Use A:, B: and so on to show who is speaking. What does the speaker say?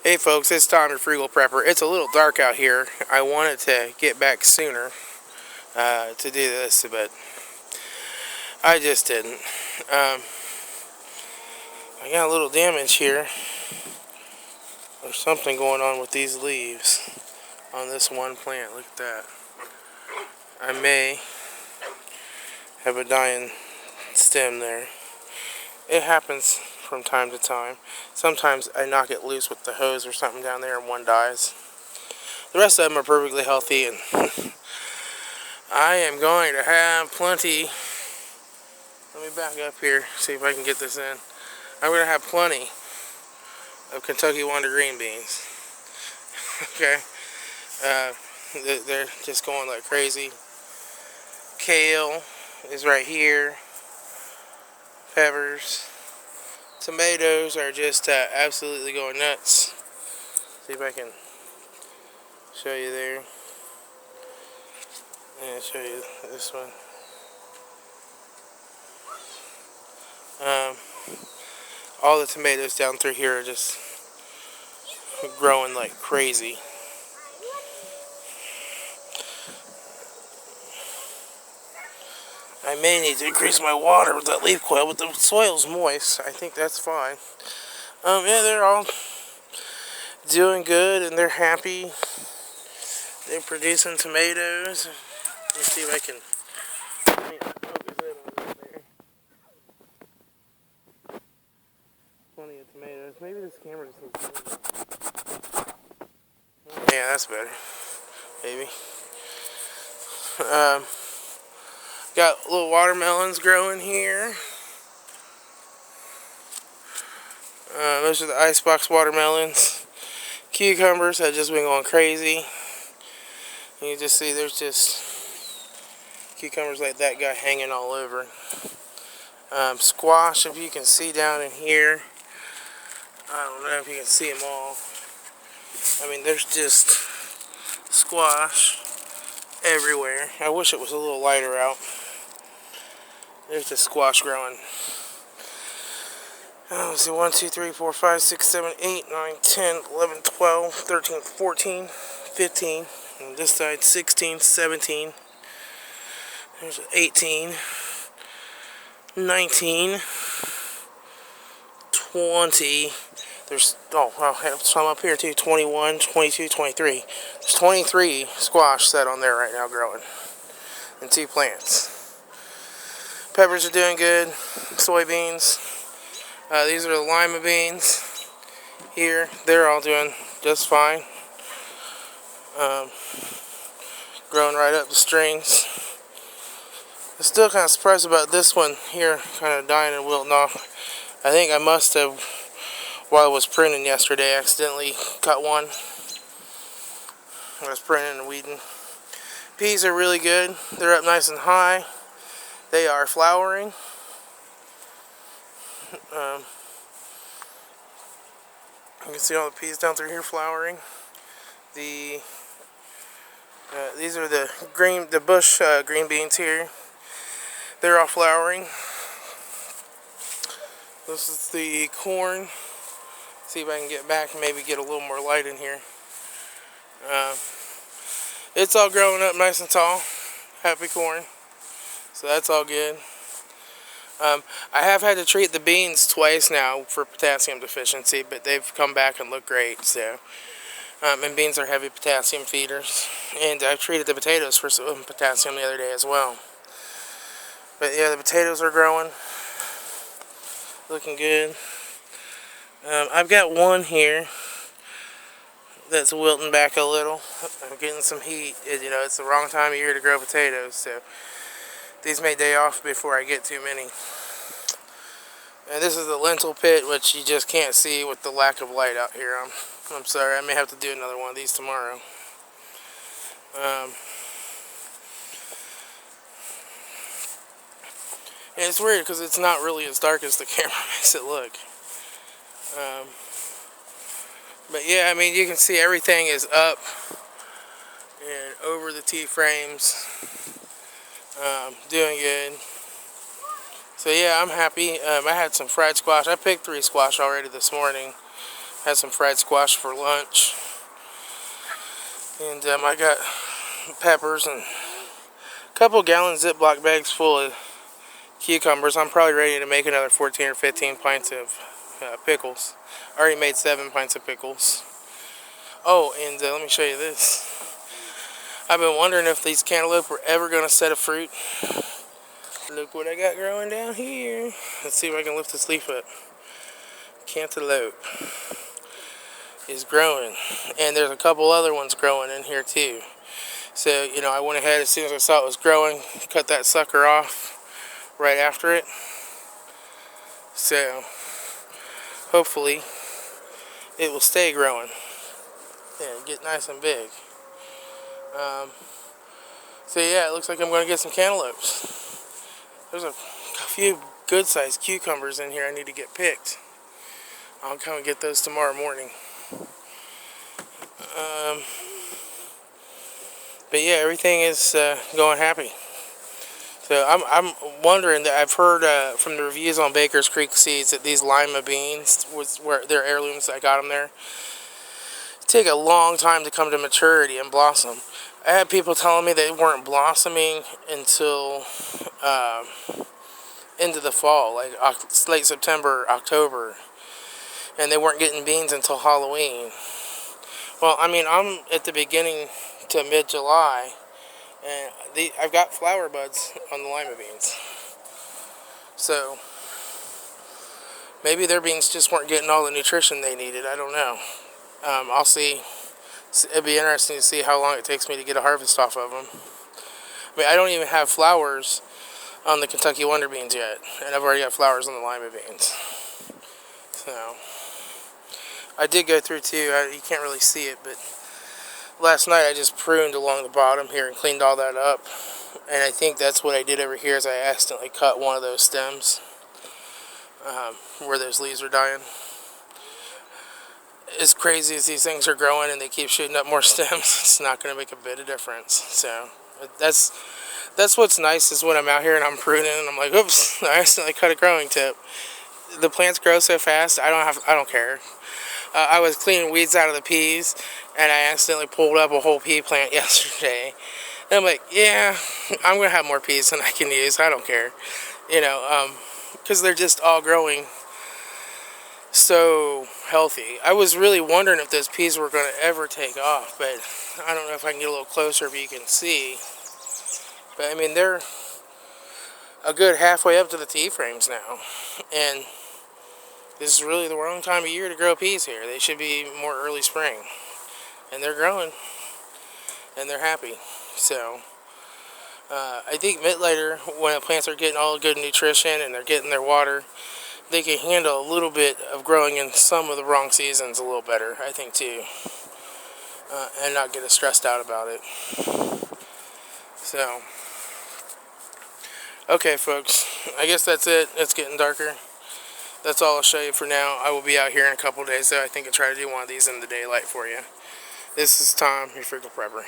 A: Hey folks, it's Tom, your Frugal Prepper. It's a little dark out here. I wanted to get back sooner to do this, but I just didn't. I got a little damage here. There's something going on with these leaves on this one plant. Look at that. I may have a dying stem there. It happens from time to time. Sometimes I knock it loose with the hose or something down there and one dies. The rest of them are perfectly healthy, and I am going to have plenty. Let me back up here, see if I can get this in. I'm going to have plenty of Kentucky Wonder green beans. Okay? They're just going like crazy. Kale is right here. Peppers. Tomatoes are just absolutely going nuts. See if I can show you there. And show you this one. All the tomatoes down through here are just growing like crazy. I may need to increase my water with that leaf coil, but the soil's moist. I think that's fine. Yeah, they're all doing good and they're happy. They're producing tomatoes. Let's see if I can focus in on this there. Plenty of tomatoes. Maybe this camera just needs to move. Yeah, that's better. Maybe. Got little watermelons growing here. Those are the icebox watermelons. Cucumbers have just been going crazy. You just see there's just cucumbers like that guy hanging all over. Squash, if you can see down in here. I don't know if you can see them all. I mean, there's just squash everywhere. I wish it was a little lighter out. There's just squash growing. Let's see, 1, 2, 3, 4, 5, 6, 7, 8, 9, 10, 11, 12, 13, 14, 15. On this side, 16, 17. There's 18, 19, 20. There's, I have some up here too, 21, 22, 23. There's 23 squash set on there right now growing in 2 plants. Peppers are doing good. Soybeans. These are the lima beans here. They're all doing just fine. Growing right up the strings. I'm still kind of surprised about this one here, kind of dying and wilting off. I think I must have, while I was printing yesterday, accidentally cut one. I was printing and weeding. Peas are really good. They're up nice and high. They are flowering. You can see all the peas down through here flowering. These are the bush green beans here. They're all flowering. This is the corn. See if I can get back and maybe get a little more light in here. It's all growing up nice and tall. Happy corn. So that's all good. I have had to treat the beans twice now for potassium deficiency, but they've come back and look great. So, and beans are heavy potassium feeders. And I treated the potatoes for some potassium the other day as well. But yeah, the potatoes are growing. Looking good. I've got one here that's wilting back a little. I'm getting some heat. It's the wrong time of year to grow potatoes, so these may die off before I get too many. And this is the lentil pit, which you just can't see with the lack of light out here. I'm sorry, I may have to do another one of these tomorrow. And it's weird because it's not really as dark as the camera makes it look. But yeah, I mean, you can see everything is up and over the T-frames. Doing good. So yeah, I'm happy. I had some fried squash. I picked 3 squash already this morning. Had some fried squash for lunch. And I got peppers and a couple gallon Ziploc bags full of cucumbers. I'm probably ready to make another 14 or 15 pints of pickles. I already made 7 pints of pickles. Oh, and let me show you this. I've been wondering if these cantaloupe were ever going to set a fruit. Look what I got growing down here. Let's see if I can lift this leaf up. Cantaloupe is growing. And there's a couple other ones growing in here too. So, you know, I went ahead as soon as I saw it was growing, cut that sucker off right after it. So, hopefully, it will stay growing and get nice and big. So yeah, it looks like I'm going to get some cantaloupes. There's a few good-sized cucumbers in here I need to get picked. I'll come and get those tomorrow morning. But yeah, everything is going happy. So I'm wondering that I've heard from the reviews on Baker's Creek Seeds that these lima beans, where they're heirlooms, I got them there, take a long time to come to maturity and blossom. I had people telling me they weren't blossoming until into the fall, like late September, October, and they weren't getting beans until Halloween. Well, I mean, I'm at the beginning to mid-July, and I've got flower buds on the lima beans. So maybe their beans just weren't getting all the nutrition they needed. I don't know. I'll see. It'd be interesting to see how long it takes me to get a harvest off of them. I mean, I don't even have flowers on the Kentucky Wonder Beans yet, and I've already got flowers on the lima beans. So I did go through too. You can't really see it, but last night I just pruned along the bottom here and cleaned all that up. And I think that's what I did over here is I accidentally cut one of those stems where those leaves are dying. As crazy as these things are growing and they keep shooting up more stems, it's not going to make a bit of difference. So that's what's nice is when I'm out here and I'm pruning and I'm like, oops, I accidentally cut a growing tip. The plants grow so fast, I don't care. I was cleaning weeds out of the peas, and I accidentally pulled up a whole pea plant yesterday. And I'm like, yeah, I'm going to have more peas than I can use. I don't care. You know, because they're just all growing so healthy. I was really wondering if those peas were going to ever take off, but I don't know if I can get a little closer if you can see. But, I mean, they're a good halfway up to the T-frames now. And this is really the wrong time of year to grow peas here. They should be more early spring. And they're growing. And they're happy. So, I think Mittleider, when the plants are getting all good nutrition and they're getting their water, they can handle a little bit of growing in some of the wrong seasons a little better, I think, too. And not get as stressed out about it. So, okay, folks. I guess that's it. It's getting darker. That's all I'll show you for now. I will be out here in a couple days, so I think I'll try to do one of these in the daylight for you. This is Tom, your Frugal Prepper.